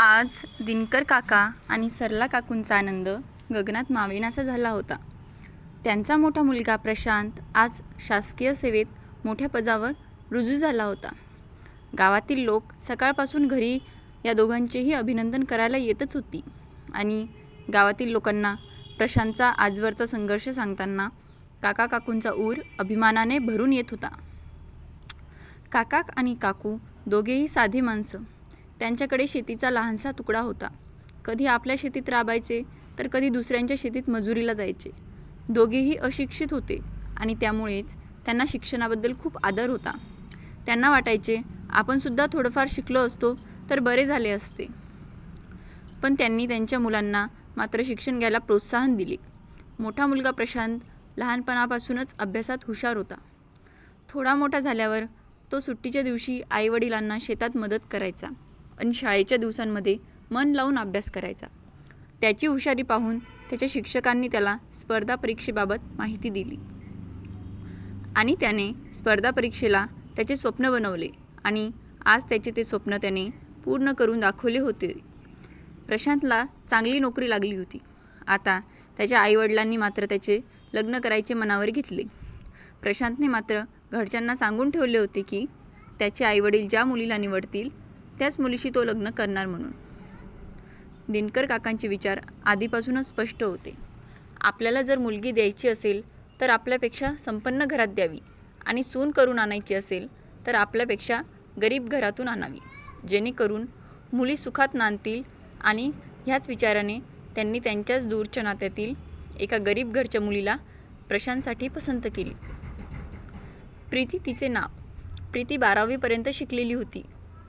आज दिनकर काका आणि सरला काकूंचा आनंद गगनात मावेनासा झाला होता. त्यांचा मोठा मुलगा प्रशांत आज शासकीय सेवेत मोठ्या पदावर रुजू झाला होता. गावातील लोक सकाळपासून घरी या दोघांचेही अभिनंदन करायला येतच होती आणि गावातील लोकांना प्रशांतचा आजवरचा संघर्ष सांगताना काका काकूंचा ऊर अभिमानाने भरून येत होता. काका आणि काकू दोघेही साधी माणसं. त्यांच्याकडे शेतीचा लहानसा तुकडा होता. कधी आपल्या शेतीत राबायचे तर कधी दुसऱ्यांच्या शेतीत मजुरीला जायचे. दोघेही अशिक्षित होते आणि त्यामुळेच त्यांना शिक्षणाबद्दल खूप आदर होता. त्यांना वाटायचे आपणसुद्धा थोडंफार शिकलो असतो तर बरे झाले असते. पण त्यांनी त्यांच्या मुलांना मात्र शिक्षण घ्यायला प्रोत्साहन दिले. मोठा मुलगा प्रशांत लहानपणापासूनच अभ्यासात हुशार होता. थोडा मोठा झाल्यावर तो सुट्टीच्या दिवशी आईवडिलांना शेतात मदत करायचा आणि शाळेच्या दिवसांमध्ये मन लावून अभ्यास करायचा. त्याची हुशारी पाहून त्याच्या शिक्षकांनी त्याला स्पर्धा परीक्षेबाबत माहिती दिली आणि त्याने स्पर्धा परीक्षेला त्याचे स्वप्न बनवले आणि आज त्याचे ते स्वप्न त्याने पूर्ण करून दाखवले होते. प्रशांतला चांगली नोकरी लागली होती. आता त्याच्या आईवडिलांनी मात्र त्याचे लग्न करायचे मनावर घेतले. प्रशांतने मात्र घरच्यांना सांगून ठेवले होते की त्याचे आईवडील ज्या मुलीला निवडतील त्याच मुलीशी तो लग्न करणार म्हणून. दिनकर काकांचे विचार आधीपासूनच स्पष्ट होते. आपल्याला जर मुलगी द्यायची असेल तर आपल्यापेक्षा संपन्न घरात द्यावी आणि सून करून आणायची असेल तर आपल्यापेक्षा गरीब घरातून आणावी, जेणेकरून मुली सुखात नांदतील. आणि ह्याच विचाराने त्यांनी त्यांच्याच दूरच्या नात्यातील एका गरीब घरच्या मुलीला प्रशांतसाठी पसंत केली. प्रीती तिचे नाव. प्रीती 12वीपर्यंत शिकलेली होती.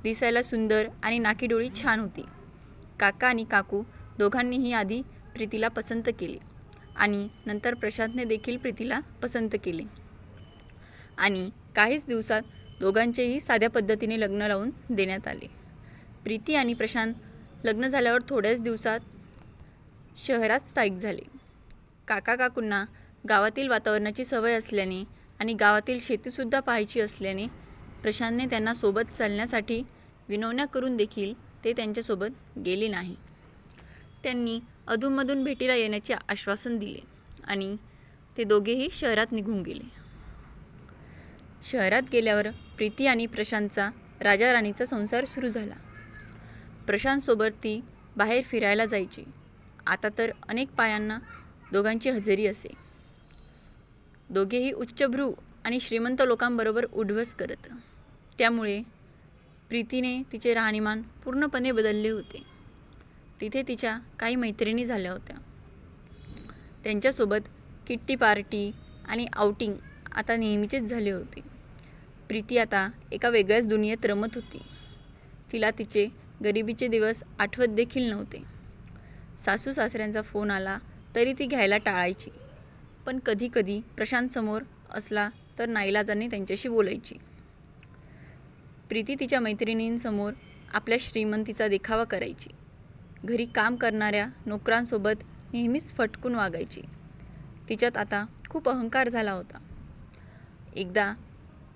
दिसायला सुंदर आणि नाकीडोळी छान होती. काका आणि काकू दोघांनीही आधी प्रीतीला पसंत केले आणि नंतर प्रशांतने देखील प्रीतीला पसंत केले आणि काहीच दिवसात दोघांचेही साध्या पद्धतीने लग्न लावून देण्यात आले. प्रीती आणि प्रशांत लग्न झाल्यावर थोड्याच दिवसात शहरात स्थायिक झाले. काका काकूंना गावातील वातावरणाची सवय असल्याने आणि गावातील शेतीसुद्धा पाहायची असल्याने प्रशांतने त्यांना सोबत चालण्यासाठी विनवण्या करून देखील ते त्यांच्यासोबत गेले नाही. त्यांनी अधूनमधून भेटीला येण्याचे आश्वासन दिले आणि ते दोघेही शहरात निघून गेले. शहरात गेल्यावर प्रीती आणि प्रशांतचा राजा राणीचा संसार सुरू झाला. प्रशांतसोबत ती बाहेर फिरायला जायची. आता तर अनेक पायांना दोघांची हजेरी असे. दोघेही उच्चभ्रू आणि श्रीमंत लोकांबरोबर उठबस करत. त्यामुळे प्रीतीने तिचे राहणीमान पूर्णपणे बदलले होते. तिथे तिच्या काही मैत्रिणी झाल्या होत्या. त्यांच्यासोबत किट्टी पार्टी आणि आउटिंग आता नेहमीचेच झाले होते. प्रीती आता एका वेगळ्याच दुनियेत रमत होती. तिला तिचे गरिबीचे दिवस आठवत देखील नव्हते. सासू सासऱ्यांचा फोन आला तरी ती घ्यायला टाळायची. पण कधीकधी प्रशांत समोर असला तर नाईलाजाने त्यांच्याशी बोलायची. प्रीती तिच्या मैत्रिणींसमोर आपल्या श्रीमंतीचा देखावा करायची. घरी काम करणाऱ्या नोकरांसोबत नेहमीच फटकून वागायची. तिच्यात आता खूप अहंकार झाला होता. एकदा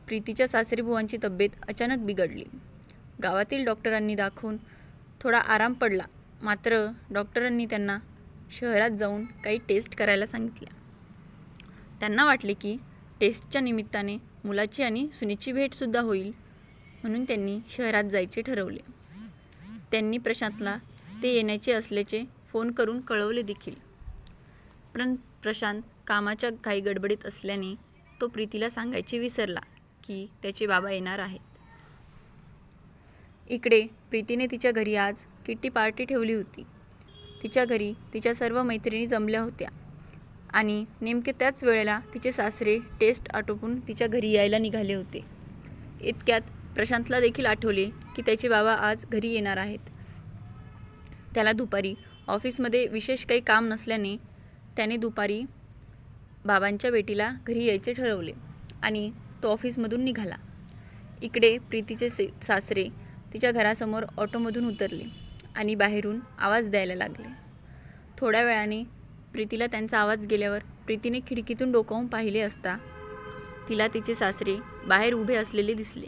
प्रीतीच्या सासरीबुवांची तब्येत अचानक बिघडली. गावातील डॉक्टरांनी दाखवून थोडा आराम पडला. मात्र डॉक्टरांनी त्यांना शहरात जाऊन काही टेस्ट करायला सांगितल्या. त्यांना वाटले की टेस्टच्या निमित्ताने मुलाची आणि सुनेची भेटसुद्धा होईल, म्हणून त्यांनी शहरात जायचे ठरवले. त्यांनी प्रशांतला ते येण्याचे असल्याचे फोन करून कळवले देखील. पण प्रशांत कामाच्या घाई गडबडीत असल्याने तो प्रीतीला सांगायचे विसरला की त्याचे बाबा येणार आहेत. इकडे प्रीतीने तिच्या घरी आज किट्टी पार्टी ठेवली होती. तिच्या घरी तिच्या सर्व मैत्रिणी जमल्या होत्या आणि नेमके त्याच वेळेला तिचे सासरे टेस्ट आटोपून तिच्या घरी यायला निघाले होते. इतक्यात प्रशांतला देखील आठवले की त्याचे बाबा आज घरी येणार आहेत. त्याला दुपारी ऑफिसमध्ये विशेष काही काम नसल्याने त्याने दुपारी बाबांच्या भेटीला घरी यायचे ठरवले आणि तो ऑफिसमधून निघाला. इकडे प्रीतीचे सासरे तिच्या घरासमोर ऑटोमधून उतरले आणि बाहेरून आवाज द्यायला लागले. थोड्या वेळाने प्रीतीला त्यांचा आवाज गेल्यावर प्रीतीने खिडकीतून डोकावून पाहिले असता तिला तिचे सासरे बाहेर उभे असलेले दिसले.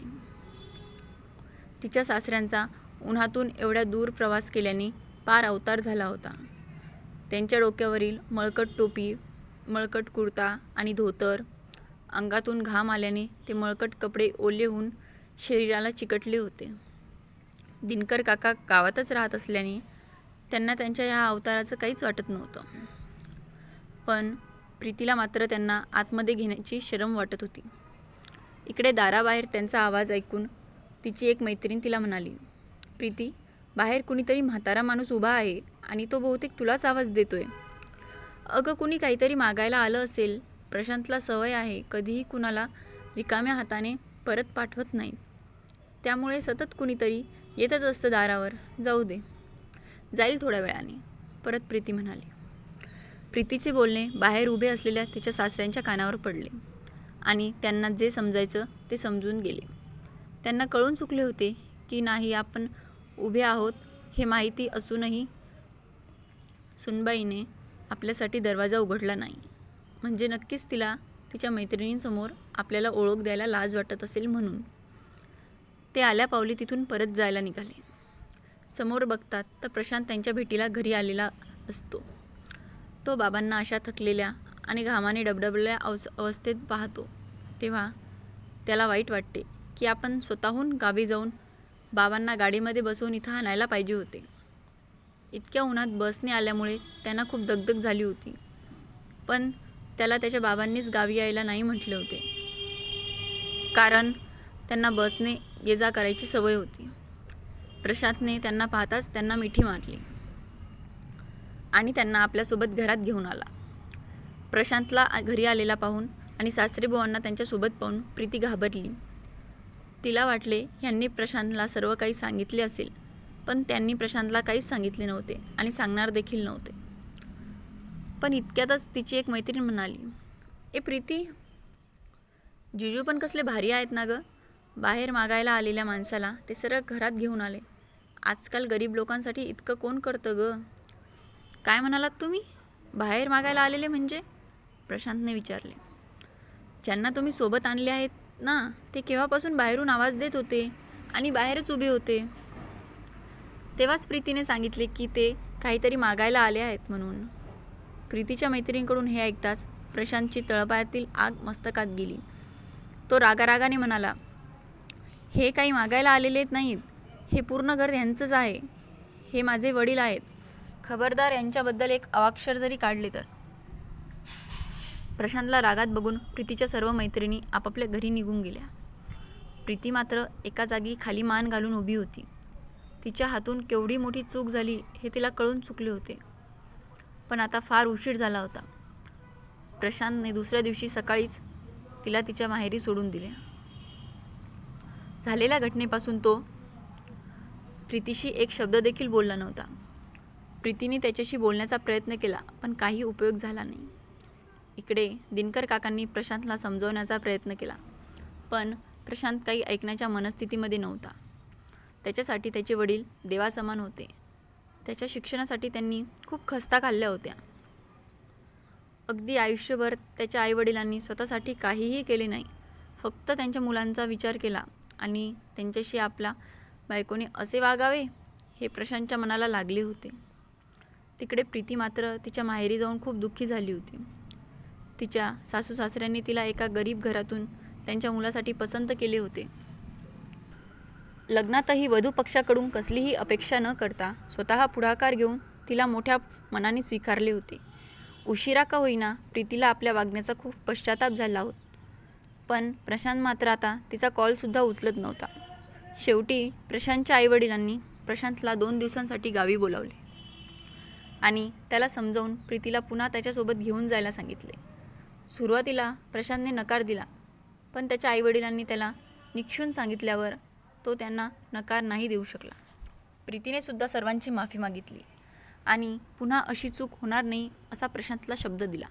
तिच्या सासऱ्यांचा उन्हातून एवढ्या दूर प्रवास केल्याने पार अवतार झाला होता. त्यांच्या डोक्यावरील मळकट टोपी, मळकट कुर्ता आणि धोतर, अंगातून घाम आल्याने ते मळकट कपडे ओले होऊन शरीराला चिकटले होते. दिनकर काका गावातच राहत असल्याने त्यांना त्यांच्या या अवताराचं काहीच वाटत नव्हतं. पण प्रीतीला मात्र त्यांना आतमध्ये घेण्याची शरम वाटत होती. इकडे दाराबाहेर त्यांचा आवाज ऐकून तिची एक मैत्रीण तिला म्हणाली, प्रीती, बाहेर कुणीतरी म्हातारा माणूस उभा आहे आणि तो बहुतेक तुलाच आवाज देतोय. अगं, कुणी काहीतरी मागायला आलं असेल. प्रशांतला सवय आहे कधीही कुणाला रिकाम्या हाताने परत पाठवत नाहीत. त्यामुळे सतत कुणीतरी येतच असतं दारावर. जाऊ दे, जाईल थोड्या वेळाने, परत प्रीती म्हणाली. प्रीतीचे बोलणे बाहेर उभे असलेल्या तिच्या सासऱ्यांच्या कानावर पडले आणि त्यांना जे समजायचं ते समजून गेले. त्यांना कळून चुकले होते की नाही आपण उभे आहोत हे माहिती असूनही सुनबाईने आपल्यासाठी दरवाजा उघडला नाही. म्हणजे नक्कीच तिला तिच्या मैत्रिणींसमोर आपल्याला ओळख द्यायला लाज वाटत असेल म्हणून. ते आल्या पावली तिथून परत जायला निघाले. समोर बघतात तर प्रशांत त्यांच्या भेटीला घरी आलेला असतो. तो बाबांना अशा थकलेल्या आणि घामाने डबडबलेल्या अवस्थेत पाहतो तेव्हा त्याला वाईट वाटते की आपण स्वतःहून गावी जाऊन बाबांना गाडीमध्ये बसवून इथं आणायला पाहिजे होते. इतक्या उन्हात बसने आल्यामुळे त्यांना खूप दगदग झाली होती. पण त्याला त्याच्या बाबांनीच गावी यायला नाही म्हटले होते, कारण त्यांना बसने ये जा करायची सवय होती. प्रशांतने त्यांना पाहताच त्यांना मिठी मारली आणि त्यांना आपल्यासोबत घरात घेऊन आला. प्रशांतला घरी आलेला पाहून आणि सासरेबुवांना त्यांच्यासोबत पाहून प्रीती घाबरली. तिला वाटले ह्यांनी प्रशांतला सर्व काही सांगितले असेल, पण त्यांनी प्रशांतला काहीच सांगितले नव्हते आणि सांगणार देखील नव्हते. पण इतक्यातच तिची एक मैत्रीण म्हणाली, ए प्रीती, जिजू पण कसले भारी आहेत ना गं. बाहेर मागायला आलेल्या माणसाला ते सरळ घरात घेऊन आले. आजकाल गरीब लोकांसाठी इतकं कोण करतं गं. काय म्हणालात तुम्ही? बाहेर मागायला आलेले म्हणजे? प्रशांतने विचारले. ज्यांना तुम्ही सोबत आणले आहेत ना, ते केव्हापासून बाहेरून आवाज देत होते आणि बाहेरच उभे होते. तेव्हाच प्रीतीने सांगितले की ते काहीतरी मागायला आले आहेत म्हणून. प्रीतीच्या मैत्रिणीकडून हे ऐकताच प्रशांतची तळपायातील आग मस्तकात गेली. तो रागारागाने म्हणाला, हे काही मागायला आलेले नाहीत. हे पूर्ण घर यांचंच आहे. हे माझे वडील आहेत. खबरदार यांच्याबद्दल एक अवाक्षर जरी काढले तर. प्रशांतला रागात बघून प्रीतीच्या सर्व मैत्रिणी आपापल्या घरी निघून गेल्या. प्रीती मात्र एका जागी खाली मान घालून उभी होती. तिच्या हातून केवढी मोठी चूक झाली हे तिला कळून चुकले होते. पण आता फार उशीर झाला होता. प्रशांतने दुसऱ्या दिवशी सकाळीच तिला तिच्या माहेरी सोडून दिले. झालेल्या घटनेपासून तो प्रीतीशी एक शब्द देखील बोलला नव्हता. प्रीतीने त्याच्याशी बोलण्याचा प्रयत्न केला, पण काही उपयोग झाला नाही. इकडे दिनकर काकांनी प्रशांतला समजवण्याचा प्रयत्न केला, पण प्रशांत काही ऐकण्याच्या मनस्थितीमध्ये नव्हता. त्याच्यासाठी त्याचे वडील देवासमान होते. त्याच्या शिक्षणासाठी त्यांनी खूप खस्ता खाल्ल्या होत्या. अगदी आयुष्यभर त्याच्या आईवडिलांनी स्वतःसाठी काहीही केले नाही. फक्त त्यांच्या मुलांचा विचार केला आणि त्यांच्याशी आपल्या बायकोने असे वागावे हे प्रशांतच्या मनाला लागले होते. तिकडे प्रीती मात्र तिच्या माहेरी जाऊन खूप दुःखी झाली होती. तिच्या सासू सासऱ्यांनी तिला एका गरीब घरातून त्यांच्या मुलासाठी पसंत केले होते. लग्नातही वधू पक्षाकडून कसलीही अपेक्षा न करता स्वतः पुढाकार घेऊन तिला मोठ्या मनाने स्वीकारले होते. उशिरा का होईना प्रीतीला आपल्या वागण्याचा खूप पश्चाताप झाला होता. पण प्रशांत मात्र आता तिचा कॉलसुद्धा उचलत नव्हता. शेवटी प्रशांतच्या आईवडिलांनी प्रशांतला 2 दिवसांसाठी गावी बोलावले आणि त्याला समजावून प्रीतीला पुन्हा त्याच्यासोबत घेऊन जायला सांगितले. सुरुवातीला प्रशांतने नकार दिला, पण त्याच्या आईवडिलांनी त्याला निक्षून सांगितल्यावर तो त्यांना नकार नाही देऊ शकला. प्रीतीने सुद्धा सर्वांची माफी मागितली आणि पुन्हा अशी चूक होणार नाही असा प्रशांतला शब्द दिला.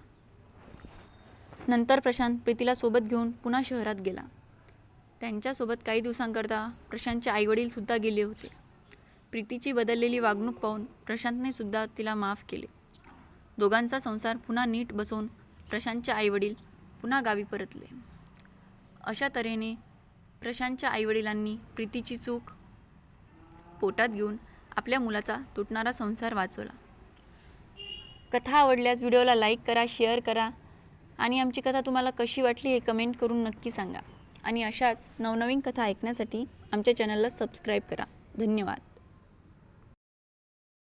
नंतर प्रशांत प्रीतीला सोबत घेऊन पुन्हा शहरात गेला. त्यांच्यासोबत काही दिवसांकरता प्रशांतचे आईवडीलसुद्धा गेले होते. प्रीतीची बदललेली वागणूक पाहून प्रशांतने सुद्धा तिला माफ केले. दोघांचा संसार पुन्हा नीट बसवून प्रशांतचे आईवडील पुन्हा गावी परतले. अशा तऱ्हेने प्रशांतच्या आईवडिलांनी प्रीतीची चूक पोटात घेऊन आपल्या मुलाचा तुटणारा संसार वाचवला. कथा आवडल्यास व्हिडिओला लाईक करा, शेअर करा आणि आमची कथा तुम्हाला कशी वाटली हे कमेंट करून नक्की सांगा. आणि अशाच नवनवीन कथा ऐकण्यासाठी आमच्या चॅनलला सबस्क्राईब करा. धन्यवाद.